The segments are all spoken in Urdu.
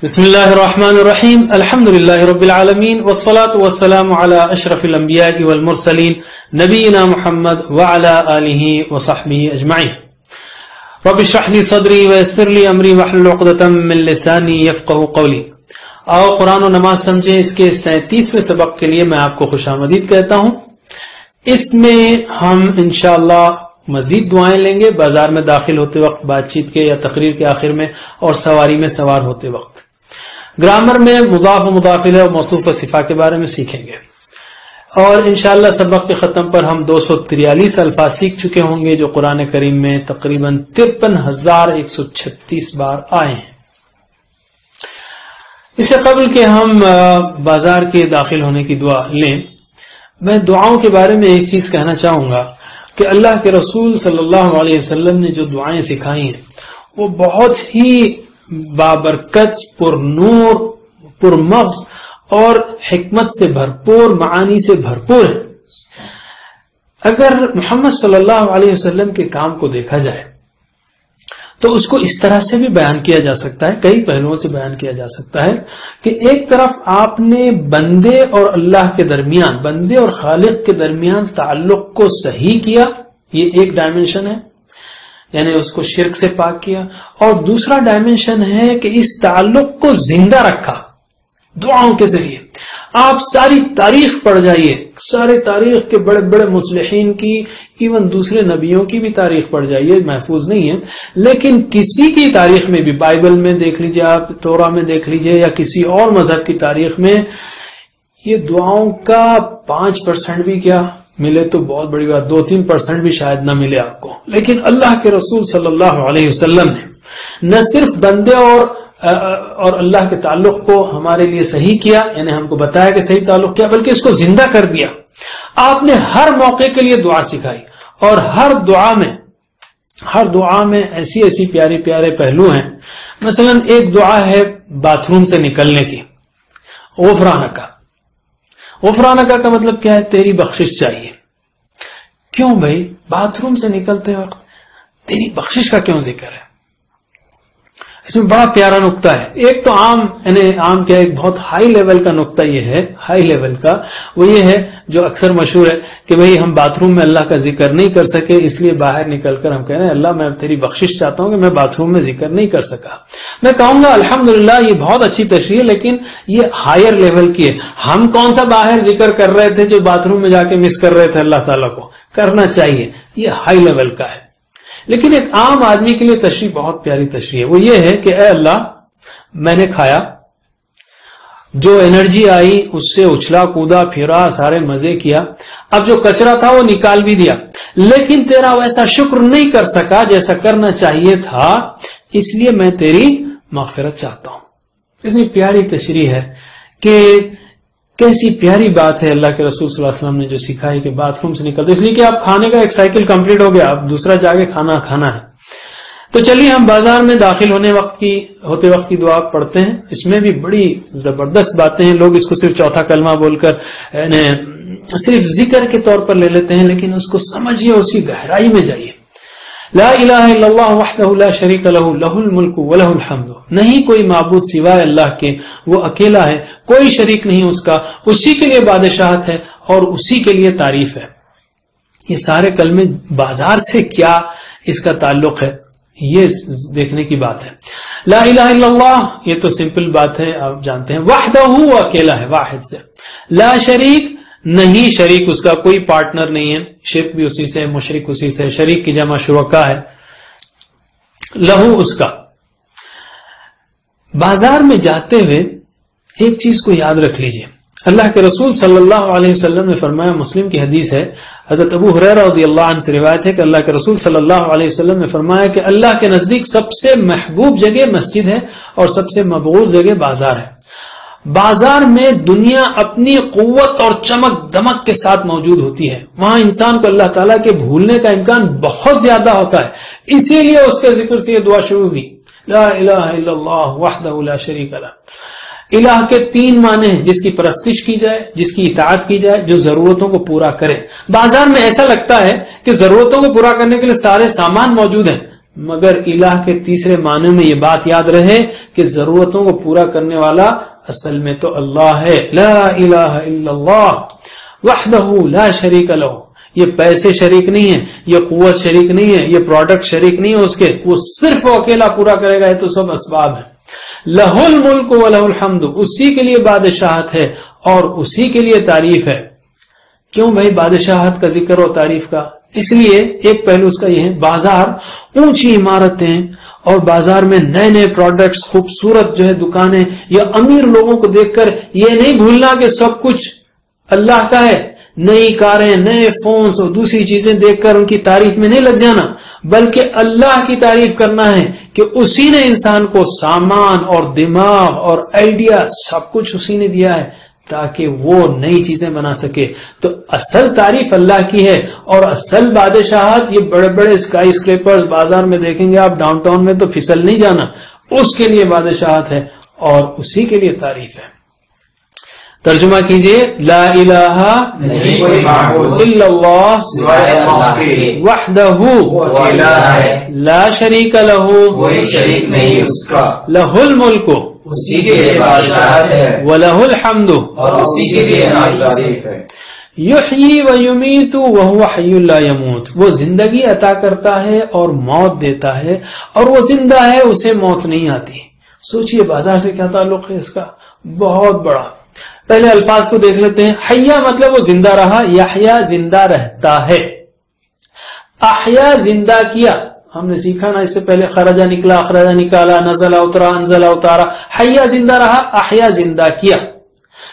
بسم اللہ الرحمن الرحیم الحمد للہ رب العالمین والصلاة والسلام علی اشرف الانبیاء والمرسلین نبینا محمد وعلی آلہ وصحبہ اجمعین رب اشرح لی صدری ویسر لی امری واحلل عقدۃ من لسانی یفقہوا قولی۔ آؤ قرآن و نماز سمجھیں، اس کے 37ویں سبق کے لیے میں آپ کو خوش آمدید کہتا ہوں۔ اس میں ہم انشاءاللہ مزید دعائیں لیں گے، بازار میں داخل ہوتے وقت، بات چیت کے یا تقریر کے آخر میں، اور سواری میں سوار ہوتے وقت۔ گرامر میں مضاف و مضاف الیہ اور موصوف و صفہ کے بارے میں سیکھیں گے، اور انشاءاللہ سبق کے ختم پر ہم 243 الفاظ سیکھ چکے ہوں گے جو قرآن کریم میں تقریباً 53,136 بار آئے ہیں۔ اس سے قبل کہ ہم بازار کے داخل ہونے کی دعا لیں، میں دعاؤں کے بارے میں ایک چیز کہنا چاہوں گا کہ اللہ کے رسول صلی اللہ علیہ وسلم نے جو دعائیں سکھائی ہیں وہ بہت ہی بابرکت، پر نور، پر مغز اور حکمت سے بھرپور، معانی سے بھرپور ہے۔ اگر محمد صلی اللہ علیہ وسلم کے کام کو دیکھا جائے تو اس کو اس طرح سے بھی بیان کیا جا سکتا ہے، کئی پہلوؤں سے بیان کیا جا سکتا ہے کہ ایک طرف آپ نے بندے اور اللہ کے درمیان، بندے اور خالق کے درمیان تعلق کو صحیح کیا، یہ ایک ڈائمنشن ہے، یعنی اس کو شرک سے پاک کیا، اور دوسرا ڈائمنشن ہے کہ اس تعلق کو زندہ رکھا دعاؤں کے ذریعے۔ آپ ساری تاریخ پڑھ جائیے، سارے تاریخ کے بڑے بڑے مصلحین کی، ایون دوسرے نبیوں کی بھی تاریخ پڑھ جائیے، محفوظ نہیں ہے لیکن کسی کی تاریخ میں بھی، بائبل میں دیکھ لیجئے آپ، تورا میں دیکھ لیجئے، یا کسی اور مذہب کی تاریخ میں، یہ دعاؤں کا 5% بھی کیا ملے تو بہت بڑی بات، 2-3% بھی شاید نہ ملے آپ کو، لیکن اللہ کے رسول صلی اللہ علیہ وسلم نے نہ صرف بندے اور اللہ کے تعلق کو ہمارے لیے صحیح کیا، یعنی ہم کو بتایا کہ صحیح تعلق کیا، بلکہ اس کو زندہ کر دیا۔ آپ نے ہر موقع کے لیے دعا سکھائی، اور ہر دعا میں ایسی پیارے پیارے پہلو ہیں۔ مثلا ایک دعا ہے باتھ روم سے نکلنے کی، غفرانکا کا مطلب کیا ہے؟ تیری بخشش چاہیے۔ کیوں بھائی باتھ روم سے نکلتے وقت تیری بخشش کا کیوں ذکر ہے؟ اس میں بڑا پیارا نقطہ ہے۔ ایک تو عام کیا، ایک بہت ہائی لیول کا نقطہ یہ ہے، ہائی لیول کا وہ یہ ہے جو اکثر مشہور ہے کہ بھئی ہم باتھ روم میں اللہ کا ذکر نہیں کر سکے، اس لیے باہر نکل کر ہم کہہ رہے ہیں اللہ میں تیری بخشش چاہتا ہوں کہ میں باتھ روم میں ذکر نہیں کر سکا۔ میں کہوں گا الحمدللہ یہ بہت اچھی تشریح ہے، لیکن یہ ہائر لیول کی ہے۔ ہم کون سا باہر ذکر کر رہے تھے جو باتھ روم میں جا کے مس کر رہے تھے؟ اللہ تعالیٰ کو کرنا چاہیے، یہ ہائی لیول کا ہے۔ لیکن ایک عام آدمی کے لیے تشریح بہت پیاری تشریح ہے، وہ یہ ہے کہ اے اللہ میں نے کھایا، جو انرجی آئی اس سے اچھلا کودا پھرا، سارے مزے کیا، اب جو کچرا تھا وہ نکال بھی دیا، لیکن تیرا ویسا شکر نہیں کر سکا جیسا کرنا چاہیے تھا، اس لیے میں تیری مغفرت چاہتا ہوں۔ اتنی پیاری تشریح ہے کہ کیسی پیاری بات ہے اللہ کے رسول صلی اللہ علیہ وسلم نے جو سکھائی کہ باتھ روم سے نکلتے، اس لیے کہ آپ کھانے کا ایک سائیکل کمپلیٹ ہو گیا، اب دوسرا جا کے کھانا ہے۔ تو چلیے ہم بازار میں داخل ہوتے وقت کی دعا پڑھتے ہیں۔ اس میں بھی بڑی زبردست باتیں ہیں، لوگ اس کو صرف چوتھا کلمہ بول کر صرف ذکر کے طور پر لے لیتے ہیں، لیکن اس کو سمجھیے، اس کی گہرائی میں جائیے۔ لا الہ الا اللہ وحدہ لا شریک لہ لہ الملک ولہ الحمد، نہیں کوئی معبود سوائے اللہ کے، وہ اکیلا ہے، کوئی شریک نہیں اس کا، اسی کے لیے بادشاہت ہے اور اسی کے لیے تعریف ہے۔ یہ سارے کلمے بازار سے کیا اس کا تعلق ہے، یہ دیکھنے کی بات ہے۔ لا الہ الا اللہ یہ تو سمپل بات ہے، آپ جانتے ہیں۔ وحدہ وہ اکیلا ہے، واحد سے۔ لا شریک نہیں شریک اس کا، کوئی پارٹنر نہیں ہے، شرک بھی اسی سے، مشرک اسی سے، شریک کی جمع شرکا ہے، لہو اس کا۔ بازار میں جاتے ہوئے ایک چیز کو یاد رکھ لیجئے، اللہ کے رسول صلی اللہ علیہ وسلم نے فرمایا، مسلم کی حدیث ہے، حضرت ابو ہریرہ رضی اللہ عنہ سے روایت ہے کہ اللہ کے رسول صلی اللہ علیہ وسلم نے فرمایا کہ اللہ کے نزدیک سب سے محبوب جگہ مسجد ہے اور سب سے مبغوض جگہ بازار ہے۔ بازار میں دنیا اپنی قوت اور چمک دمک کے ساتھ موجود ہوتی ہے، وہاں انسان کو اللہ تعالیٰ کے بھولنے کا امکان بہت زیادہ ہوتا ہے، اسی لیے اس کے ذکر سے یہ دعا شروع ہوئی، لا الہ الا اللہ وحدہ لا شریک لہ۔ الہ کے 3 معنی ہیں، جس کی پرستش کی جائے، جس کی اطاعت کی جائے، جو ضرورتوں کو پورا کرے۔ بازار میں ایسا لگتا ہے کہ ضرورتوں کو پورا کرنے کے لیے سارے سامان موجود ہیں، مگر الہ کے تیسرے معنی میں یہ بات یاد رہے کہ ضرورتوں کو پورا کرنے والا اصل میں تو اللہ ہے. لا الہ الا اللہ وحدہ لا شریک لہ. یہ پیسے شریک نہیں ہے، یہ قوت شریک نہیں ہے، یہ پروڈکٹ شریک نہیں ہے اس کے، وہ صرف وہ اکیلا پورا کرے گا. یہ تو سب اسباب ہے. لہ الملک و لہ الحمد، اسی کے لیے بادشاہت ہے اور اسی کے لیے تعریف ہے. کیوں بھائی بادشاہت کا ذکر ہو تعریف کا؟ اس لیے ایک پہلو اس کا یہ ہے، بازار اونچی عمارتیں اور بازار میں نئے نئے پروڈکٹس، خوبصورت جو ہے دکانیں، یا امیر لوگوں کو دیکھ کر یہ نہیں بھولنا کہ سب کچھ اللہ کا ہے. نئی کاریں، نئے فونز اور دوسری چیزیں دیکھ کر ان کی تعریف میں نہیں لگ جانا، بلکہ اللہ کی تعریف کرنا ہے کہ اسی نے انسان کو سامان اور دماغ اور آئیڈیا سب کچھ اسی نے دیا ہے تاکہ وہ نئی چیزیں بنا سکے. تو اصل تعریف اللہ کی ہے اور اصل بادشاہت یہ بڑے بڑے اسکائی اسکریپرز بازار میں دیکھیں گے آپ، ڈاؤن ٹاؤن میں تو پھسل نہیں جانا، اس کے لیے بادشاہت ہے اور اسی کے لیے تعریف ہے. ترجمہ کیجئے، لا الہ نہیں کوئی معبود الا اللہ سوائے اللہ کے، وحدہ وہ الہ ہے، لا شریک لہ کوئی شریک نہیں اس کا، لہ الملک اسی کے لیے بادشاہت ہے ولہ الحمد اور اسی کے لیے تعریف ہے. یحیی و یمیت وہو حی لا یموت، وہ زندگی عطا کرتا ہے اور موت دیتا ہے اور وہ زندہ ہے، اسے موت نہیں آتی. سوچئے بازار سے کیا تعلق ہے اس کا، بہت بڑا. پہلے الفاظ کو دیکھ لیتے ہیں. حیا مطلب وہ زندہ رہا، یحیا زندہ رہتا ہے. احیا زندہ کیا، ہم نے سیکھا نا اس سے پہلے، خرجہ نکلا، اخرجہ نکالا، نزلہ اترا، انزلہ اتارا. حیا زندہ رہا، احیا زندہ کیا.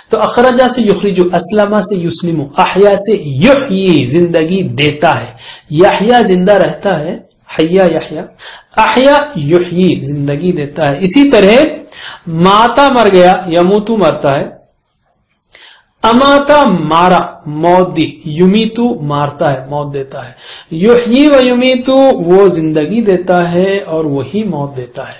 تو اخرجہ سے یخرج، اسلمہ سے یسلم، احیا سے یحیی زندگی دیتا ہے. یحیا زندہ رہتا ہے، حیا یحیا، احیا یحیی زندگی دیتا ہے. اسی طرح ماتا مر گیا، یموتو مرتا ہے. اماتا مارا موت دی، یمیتو مارتا ہے موت دیتا ہے. یحیی و یمیتو وہ زندگی دیتا ہے اور وہی موت دیتا ہے.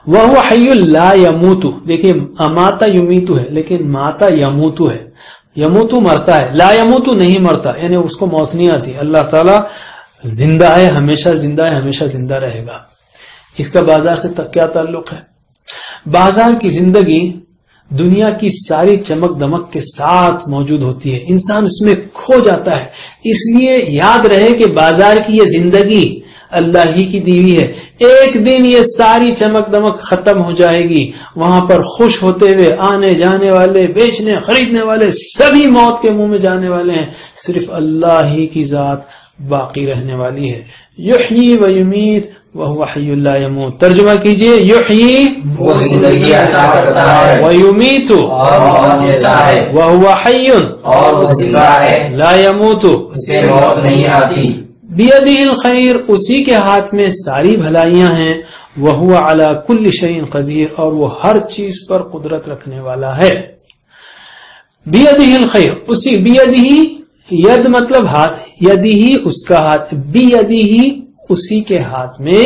وہو حی لا یموتو، دیکھیں اماتا یمیتو ہے لیکن ماتا یموتو ہے. یموتو مرتا ہے، لا یموتو نہیں مرتا، یعنی اس کو موت نہیں آتی. اللہ تعالی زندہ ہے، ہمیشہ زندہ ہے، ہمیشہ زندہ رہے گا. اس کا بازار سے کیا تعلق ہے؟ بازار کی زندگی دنیا کی ساری چمک دمک کے ساتھ موجود ہوتی ہے، انسان اس میں کھو جاتا ہے. اس لیے یاد رہے کہ بازار کی یہ زندگی اللہ ہی کی دی ہوئی ہے. ایک دن یہ ساری چمک دمک ختم ہو جائے گی. وہاں پر خوش ہوتے ہوئے آنے جانے والے، بیچنے خریدنے والے سبھی موت کے منہ میں جانے والے ہیں. صرف اللہ ہی کی ذات باقی رہنے والی ہے. یحیی و یمیت وہو حی لا یموت. ترجمہ کیجئے، یحیی وہ زندگی عطا کرتا ہے و یمیت اور موت دیتا ہے وہو حی اور وہ زندہ ہے، لا یموت. اسے موت نہیں آتی. بیدہ الخیر، اسی کے ہاتھ میں ساری بھلائیاں ہیں. وہو علی کل شیء قدیر، اور وہ ہر چیز پر قدرت رکھنے والا ہے. بیدہ الخیر، اسی بیدہ، ید مطلب ہاتھ، یدہ اس کا ہاتھ، بیدہ اسی کے ہاتھ میں.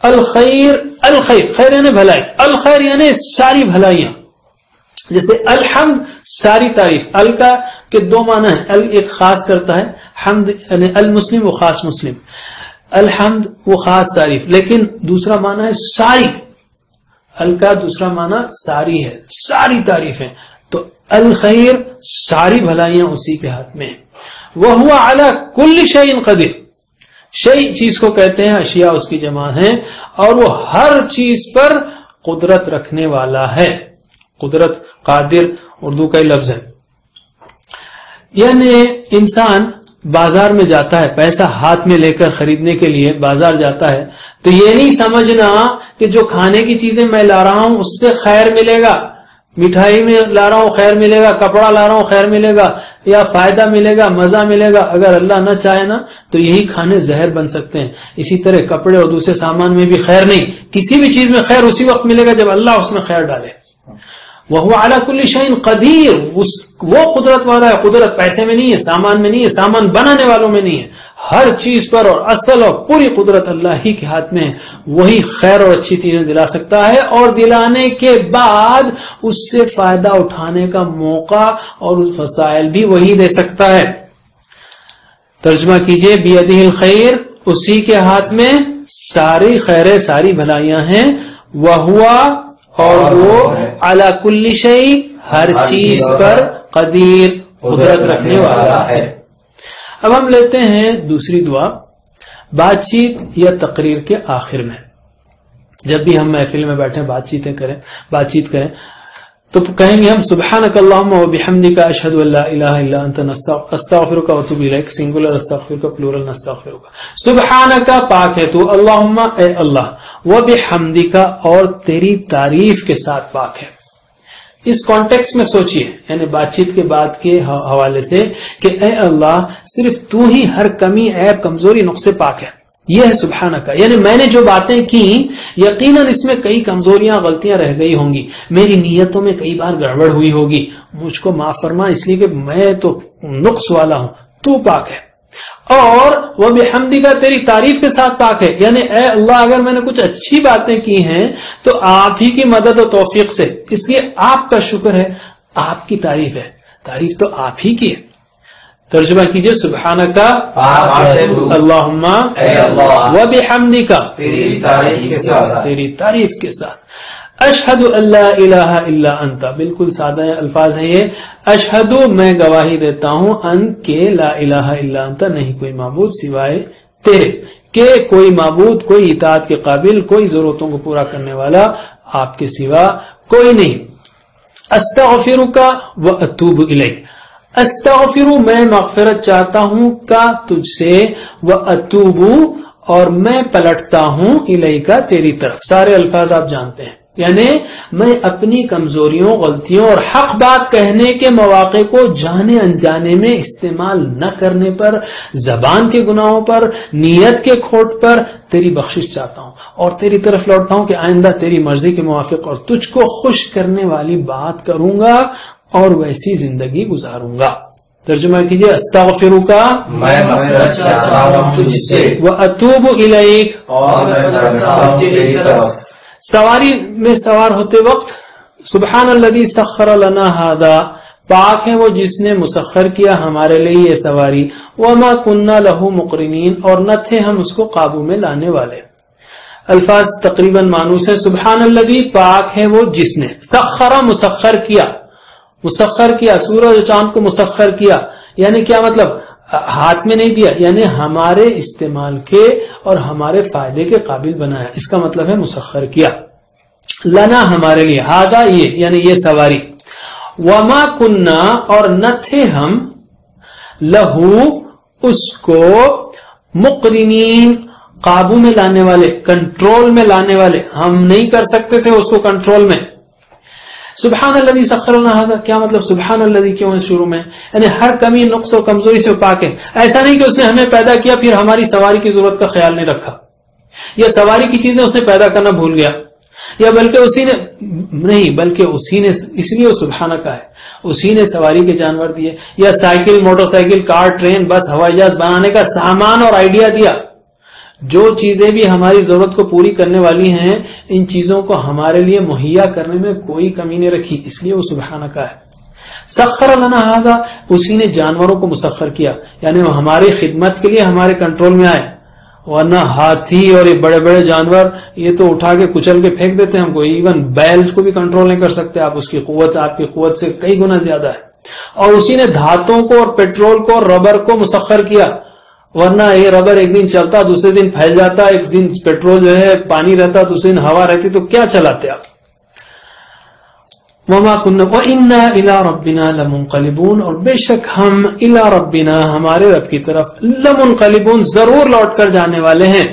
الخیر، الخیر خیر یعنی بھلائی، الخیر یعنی ساری بھلائیاں. جیسے الحمد ساری تعریف، ال کا کے دو معنی ہیں، ال ایک خاص کرتا ہے، حمد یعنی المسلم وہ خاص مسلم، الحمد وہ خاص تعریف، لیکن دوسرا معنی ہے ساری. ال کا دوسرا معنی ساری ہے، ساری تعریفیں. تو الخیر ساری بھلائیاں اسی کے ہاتھ میں ہیں. وہو علی کل شیء قدیر، شیء چیز کو کہتے ہیں، اشیاء اس کی جمع ہے، اور وہ ہر چیز پر قدرت رکھنے والا ہے. قدرت، قادر اردو کا ہی لفظ ہے. یعنی انسان بازار میں جاتا ہے، پیسہ ہاتھ میں لے کر خریدنے کے لیے بازار جاتا ہے، تو یہ نہیں سمجھنا کہ جو کھانے کی چیزیں میں لا رہا ہوں اس سے خیر ملے گا، مٹھائی میں لا رہا ہوں خیر ملے گا، کپڑا لا رہا ہوں خیر ملے گا، یا فائدہ ملے گا، مزہ ملے گا. اگر اللہ نہ چاہے نا تو یہی کھانے زہر بن سکتے ہیں. اسی طرح کپڑے اور دوسرے سامان میں بھی خیر نہیں. کسی بھی چیز میں خیر اسی وقت ملے گا جب اللہ اس میں خیر ڈالے. وہو علی کل شیء قدیر، وہ قدرت والا ہے. قدرت پیسے میں نہیں ہے، سامان میں نہیں ہے، سامان بنانے والوں میں نہیں ہے. ہر چیز پر اور اصل اور پوری قدرت اللہ ہی کے ہاتھ میں ہے. وہی خیر اور اچھی چیزیں دلا سکتا ہے، اور دلانے کے بعد اس سے فائدہ اٹھانے کا موقع اور وسائل بھی وہی دے سکتا ہے. ترجمہ کیجئے، بیدہ الخیر اسی کے ہاتھ میں ساری خیریں ساری بھلائیاں ہیں، وہوا اور وہ علی کل شیء ہر چیز پر قدیر قدرت رکھنے والا ہے۔ اب ہم لیتے ہیں دوسری دعا بات چیت یا تقریر کے آخر میں۔ جب بھی ہم محفل میں بیٹھیں بات چیت کریں تو کہیں گے ہم سبحانک اللہم و بحمدک اشہد ان لا الہ الا انت استغفرک و اتوب الیک، سنگولر استغفرک، پلورل استغفرک۔ سبحانک پاک ہے تو، اللہم اے اللہ، و بحمدک اور تیری تعریف کے ساتھ پاک ہے۔ اس کانٹیکس میں سوچئے، یعنی بات چیت کے بعد کے حوالے سے کہ اے اللہ صرف تو ہی ہر کمی عیب کمزوری نقصے پاک ہے، یہ ہے سبحانک، یعنی میں نے جو باتیں کی یقیناً اس میں کئی کمزوریاں غلطیاں رہ گئی ہوں گی، میری نیتوں میں کئی بار گڑبڑ ہوئی ہوگی، مجھ کو معاف فرما اس لیے کہ میں تو نقص والا ہوں، تو پاک ہے۔ اور وہ بحمدک تیری تعریف کے ساتھ پاک ہے، یعنی اے اللہ اگر میں نے کچھ اچھی باتیں کی ہیں تو آپ ہی کی مدد و توفیق سے، اس لیے آپ کا شکر ہے، آپ کی تعریف ہے، تعریف تو آپ ہی کی ہے۔ ترجمہ کیجئے سبحانک اللہم و بحمدک تیری تعریف کے ساتھ، اشہد ان لا الہ الا انت، بالکل سادہ الفاظ ہیں یہ، اشہد میں گواہی دیتا ہوں ان کہ لا الہ الا انت نہیں کوئی معبود سوائے تیرے، کہ کوئی معبود کوئی اطاعت کے قابل کوئی ضرورتوں کو پورا کرنے والا آپ کے سوا کوئی نہیں۔ استغفرک و اتوب الیک، استغفر میں مغفرت چاہتا ہوں کا تجھ سے، و اتوب اور میں پلٹتا ہوں الیک تیری طرف، سارے الفاظ آپ جانتے ہیں، یعنی میں اپنی کمزوریوں غلطیوں اور حق بات کہنے کے مواقع کو جانے انجانے میں استعمال نہ کرنے پر، زبان کے گناہوں پر، نیت کے کھوٹ پر تیری بخشش چاہتا ہوں اور تیری طرف لوٹتا ہوں کہ آئندہ تیری مرضی کے موافق اور تجھ کو خوش کرنے والی بات کروں گا اور ویسی زندگی گزاروں گا۔ ترجمہ کیجئے استغفرک میں مغفرت چاہتا ہوں تجھ سے، واتوب الیک اور میں پلٹتا ہوں تیری طرف۔ سواری میں سوار ہوتے وقت سبحان الذی سخر لنا ھذا، پاک ہے وہ جس نے مسخر کیا ہمارے لیے یہ سواری، وما کننا لہ مقرنین اور نہ تھے ہم اس کو قابو میں لانے والے۔ الفاظ تقریباً مانوس ہے۔ سبحان الذی پاک ہے وہ جس نے، سخر مسخر کیا سورج و چاند کو مسخر کیا، یعنی کیا مطلب؟ ہاتھ میں نہیں دیا، یعنی ہمارے استعمال کے اور ہمارے فائدے کے قابل بنایا، اس کا مطلب ہے مسخر کیا۔ لنا ہمارے لیے، ہادا یہ یعنی یہ سواری، وما کننا اور نہ تھے ہم، لہو اس کو، مقرنین قابو میں لانے والے، کنٹرول میں لانے والے، ہم نہیں کر سکتے تھے اس کو کنٹرول میں۔ سبحان الذی سخر لنا ھذا، کیا مطلب سبحان الذی کیوں ہے شروع میں؟ یعنی ہر کمی نقص و کمزوری سے پاک ہے، ایسا نہیں کہ اس نے ہمیں پیدا کیا پھر ہماری سواری کی ضرورت کا خیال نہیں رکھا، یا سواری کی چیزیں اس نے پیدا کرنا بھول گیا، یا بلکہ اسی نے نہیں، بلکہ اسی نے، اس لیے وہ سبحانہ کا ہے، اسی نے سواری کے جانور دیے، یا سائیکل، موٹر سائیکل، کار، ٹرین، بس، ہوائی جہاز بنانے کا سامان اور آئیڈیا دیا۔ جو چیزیں بھی ہماری ضرورت کو پوری کرنے والی ہیں ان چیزوں کو ہمارے لیے مہیا کرنے میں کوئی کمی نہیں رکھی، اس لیے وہ سبحانہ کا ہے۔ سخر لنا ھذا، اسی نے جانوروں کو مسخر کیا، یعنی وہ ہماری خدمت کے لیے ہمارے کنٹرول میں آئے، ورنہ ہاتھی اور یہ بڑے بڑے جانور یہ تو اٹھا کے کچل کے پھینک دیتے ہیں ہم کو، ایون بیل کو بھی کنٹرول نہیں کر سکتے آپ، اس کی قوت آپ کی قوت سے کئی گنا زیادہ ہے۔ اور اسی نے دھاتوں کو اور پیٹرول کو اور ربر کو مسخر کیا، ورنہ یہ ربر ایک دن چلتا دوسرے دن پھیل جاتا، ایک دن پیٹرول جو ہے پانی رہتا دوسرے دن ہوا رہتی، تو کیا چلاتے آپ؟ وما كنا وإنا إلى ربنا لمنقلبون، اور بے شک ہم إلى ربنا ہمارے رب کی طرف لمنقلبون ضرور لوٹ کر جانے والے ہیں۔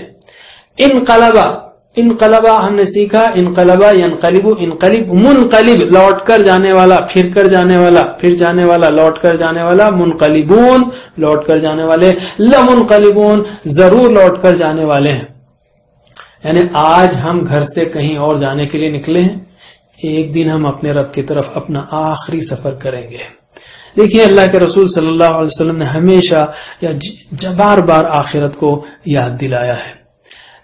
انقلبا ہم نے سیکھا، انقلبا ینقلب، انقلب منقلب لوٹ کر جانے والا، پھر کر جانے والا، پھر جانے والا، لوٹ کر جانے والا، منقلبون لوٹ کر جانے والے، لمنقلبون ضرور لوٹ کر جانے والے ہیں۔ یعنی آج ہم گھر سے کہیں اور جانے کے لیے نکلے ہیں، ایک دن ہم اپنے رب کی طرف اپنا آخری سفر کریں گے۔ دیکھیے اللہ کے رسول صلی اللہ علیہ وسلم نے ہمیشہ یا بار بار آخرت کو یاد دلایا ہے۔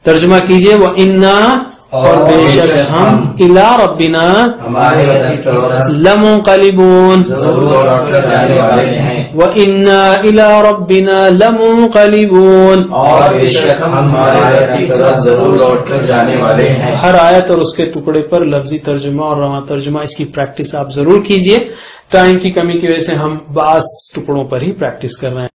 ترجمہ کیجئے وَإِنَّا اور بے شک ہم الی ربنا ہمارے رب کی طرف لمنقلبون ضرور لوٹ کر جانے والے ہیں، وَإِنَّا إِلَىٰ رَبِّنَا لَمُنقَلِبُونَ اور بے شک ہم ہمارے رب کی طرف ضرور لوٹ کر جانے والے ہیں۔ ہر آیت اور اس کے ٹکڑے پر لفظی ترجمہ اور رواں ترجمہ اس کی پریکٹس آپ ضرور کیجئے۔ ٹائم کی کمی کی وجہ سے ہم بعض ٹکڑوں پر ہی پریکٹس کر رہے ہیں۔